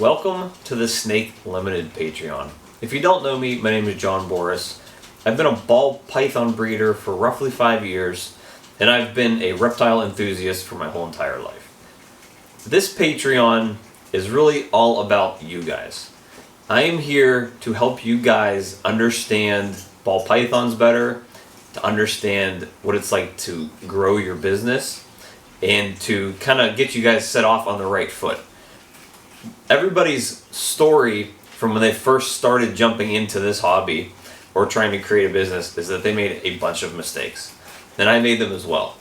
Welcome to the SNKE Limited Patreon. If you don't know me, my name is John Boris. I've been a ball python breeder for roughly 5 years, and I've been a reptile enthusiast for my whole entire life. This Patreon is really all about you guys. I am here to help you guys understand ball pythons better, to understand what it's like to grow your business, and to kind of get you guys set off on the right foot. Everybody's story from when they first started jumping into this hobby or trying to create a business is that they made a bunch of mistakes. And I made them as well.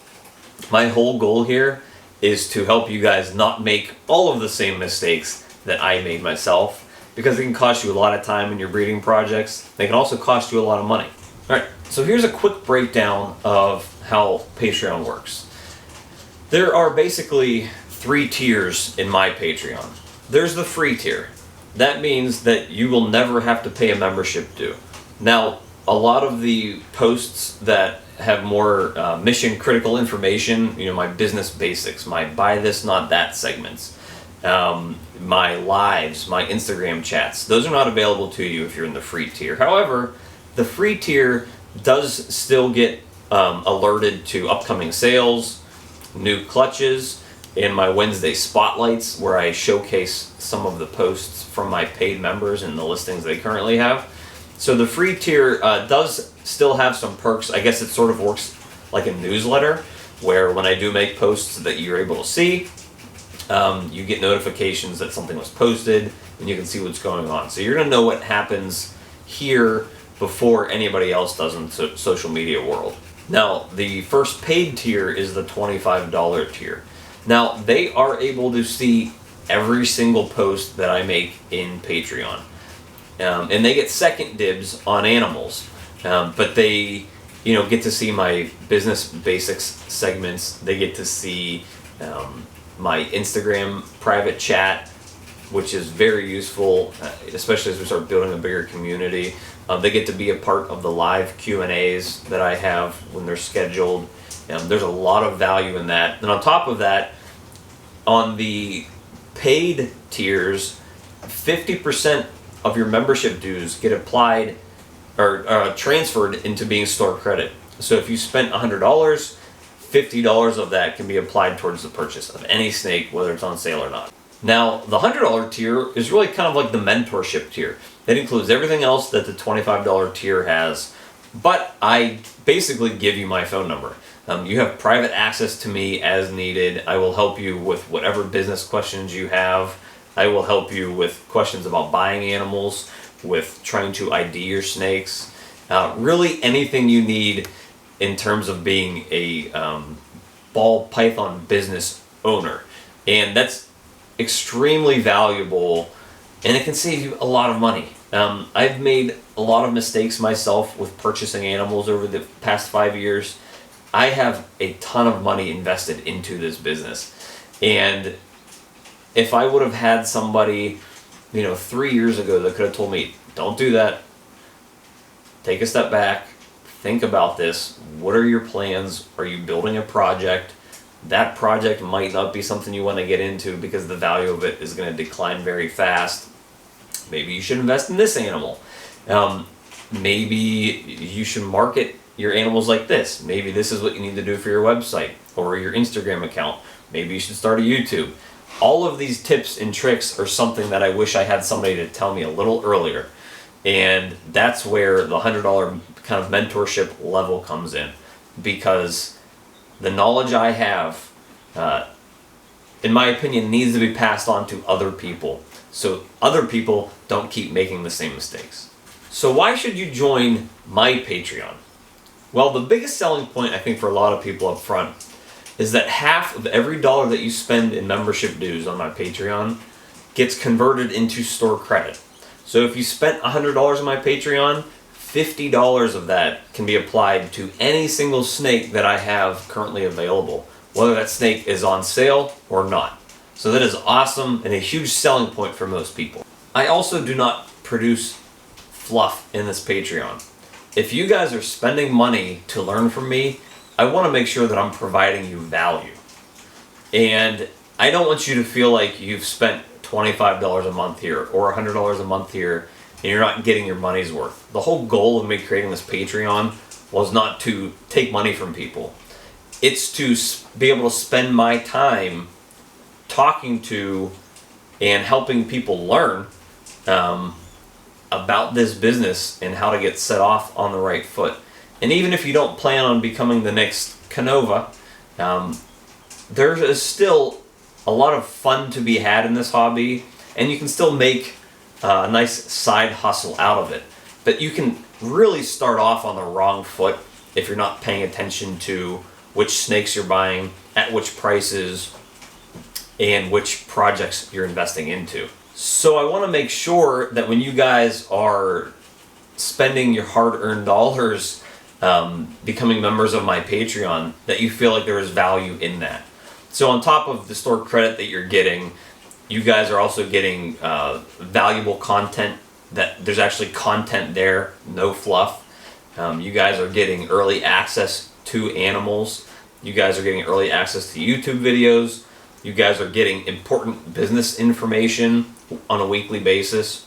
My whole goal here is to help you guys not make all of the same mistakes that I made myself, because it can cost you a lot of time in your breeding projects. They can also cost you a lot of money. Alright, so here's a quick breakdown of how Patreon works. There are basically 3 tiers in my Patreon. There's the free tier. That means that you will never have to pay a membership due. Now, a lot of the posts that have more mission critical information, my business basics, my buy this not that segments, my lives, my Instagram chats, those are not available to you if you're in the free tier. However, the free tier does still get alerted to upcoming sales, new clutches, and my Wednesday spotlights, where I showcase some of the posts from my paid members and the listings they currently have. So the free tier does still have some perks. I guess it sort of works like a newsletter, where when I do make posts that you're able to see, you get notifications that something was posted and you can see what's going on. So you're going to know what happens here before anybody else does in the social media world. Now, the first paid tier is the $25 tier. Now, they are able to see every single post that I make in Patreon. And they get second dibs on animals. But they, get to see my business basics segments. They get to see my Instagram private chat, which is very useful, especially as we start building a bigger community. They get to be a part of the live Q&As that I have when they're scheduled. There's a lot of value in that. And on top of that, on the paid tiers, 50% of your membership dues get applied or transferred into being store credit. So if you spent $100, $50 of that can be applied towards the purchase of any snake, whether it's on sale or not. Now, the $100 tier is really kind of like the mentorship tier. It includes everything else that the $25 tier has, but I basically give you my phone number. You have private access to me as needed. I will help you with whatever business questions you have. I will help you with questions about buying animals, with trying to ID your snakes. Really anything you need in terms of being a ball python business owner. And that's extremely valuable, and it can save you a lot of money. I've made a lot of mistakes myself with purchasing animals over the past 5 years. I have a ton of money invested into this business, and if I would have had somebody 3 years ago that could have told me, don't do that, take a step back, think about this, what are your plans, are you building a project? That project might not be something you want to get into because the value of it is going to decline very fast. Maybe you should invest in this animal. Maybe you should market your animals like this. Maybe this is what you need to do for your website or your Instagram account. Maybe you should start a YouTube. All of these tips and tricks are something that I wish I had somebody to tell me a little earlier. And that's where the $100 kind of mentorship level comes in, because the knowledge I have, in my opinion, needs to be passed on to other people, so other people don't keep making the same mistakes. So why should you join my Patreon? Well, the biggest selling point, I think, for a lot of people up front is that half of every dollar that you spend in membership dues on my Patreon gets converted into store credit. So if you spent $100 on my Patreon, $50 of that can be applied to any single snake that I have currently available, whether that snake is on sale or not. So that is awesome and a huge selling point for most people. I also do not produce fluff in this Patreon. If you guys are spending money to learn from me, I want to make sure that I'm providing you value. And I don't want you to feel like you've spent $25 a month here or $100 a month here, and you're not getting your money's worth. The whole goal of me creating this Patreon was not to take money from people. It's to be able to spend my time talking to and helping people learn about this business and how to get set off on the right foot. And even if you don't plan on becoming the next Canova, there is still a lot of fun to be had in this hobby, and you can still make a nice side hustle out of it. But you can really start off on the wrong foot if you're not paying attention to which snakes you're buying, at which prices, and which projects you're investing into. So I want to make sure that when you guys are spending your hard-earned dollars becoming members of my Patreon, that you feel like there is value in that. So on top of the store credit that you're getting, you guys are also getting valuable content. That there's actually content there, no fluff. You guys are getting early access to animals. You guys are getting early access to YouTube videos. You guys are getting important business information on a weekly basis.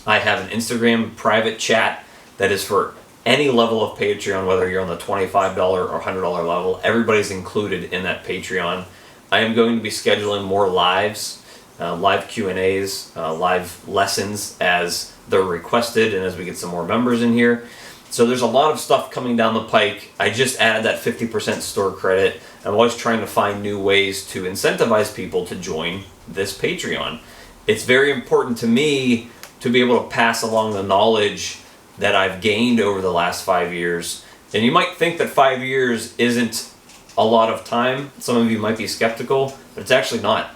I have an Instagram private chat that is for any level of Patreon, whether you're on the $25 or $100 level. Everybody's included in that Patreon. I am going to be scheduling more lives, live Q&As, live lessons as they're requested and as we get some more members in here. So there's a lot of stuff coming down the pike. I just added that 50% store credit. I'm always trying to find new ways to incentivize people to join this Patreon. It's very important to me to be able to pass along the knowledge that I've gained over the last 5 years. And you might think that 5 years isn't a lot of time. Some of you might be skeptical, but it's actually not.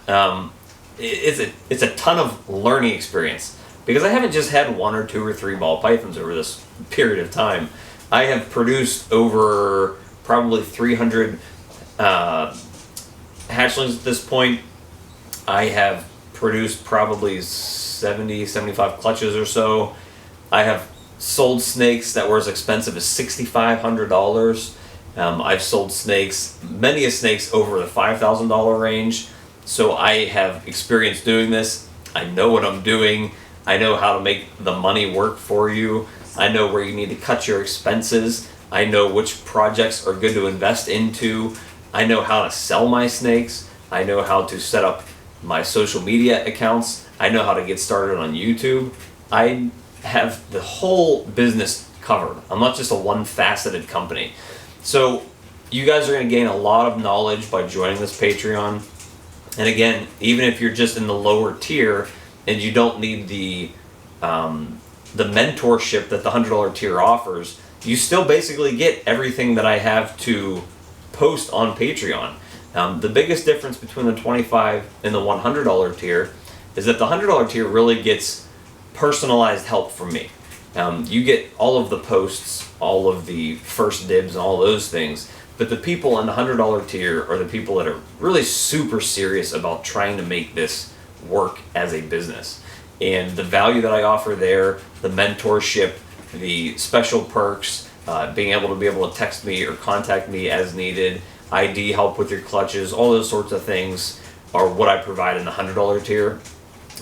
It's a ton of learning experience, because I haven't just had 1 or 2 or 3 ball pythons over this period of time. I have produced over probably 300 hatchlings at this point. I have produced probably 70, 75 clutches or so. I have sold snakes that were as expensive as $6,500. I've sold snakes, many snakes over the $5,000 range. So I have experience doing this. I know what I'm doing. I know how to make the money work for you. I know where you need to cut your expenses. I know which projects are good to invest into. I know how to sell my snakes. I know how to set up my social media accounts. I know how to get started on YouTube. I have the whole business covered. I'm not just a one-faceted company. So you guys are going to gain a lot of knowledge by joining this Patreon. And again, even if you're just in the lower tier and you don't need the mentorship that the $100 tier offers, you still basically get everything that I have to post on Patreon. The biggest difference between the $25 and the $100 tier is that the $100 tier really gets personalized help from me. You get all of the posts, all of the first dibs, and all those things. But the people in the $100 tier are the people that are really super serious about trying to make this work as a business. And the value that I offer there, the mentorship, the special perks, being able to text me or contact me as needed, ID help with your clutches, all those sorts of things are what I provide in the $100 tier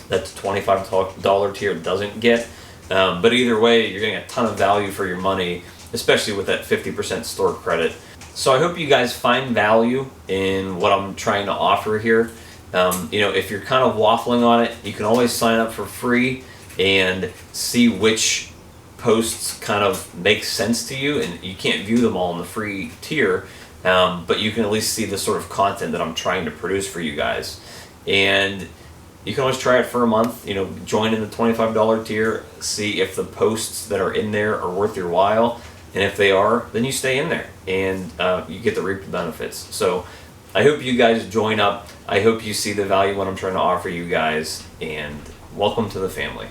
that the $25 tier doesn't get. But either way, you're getting a ton of value for your money, especially with that 50% store credit. So I hope you guys find value in what I'm trying to offer here. If you're kind of waffling on it, you can always sign up for free and see which posts kind of make sense to you. And you can't view them all in the free tier, but you can at least see the sort of content that I'm trying to produce for you guys. And you can always try it for a month, join in the $25 tier, see if the posts that are in there are worth your while. And if they are, then you stay in there and you get to reap the benefits. So I hope you guys join up. I hope you see the value in what I'm trying to offer you guys, and welcome to the family.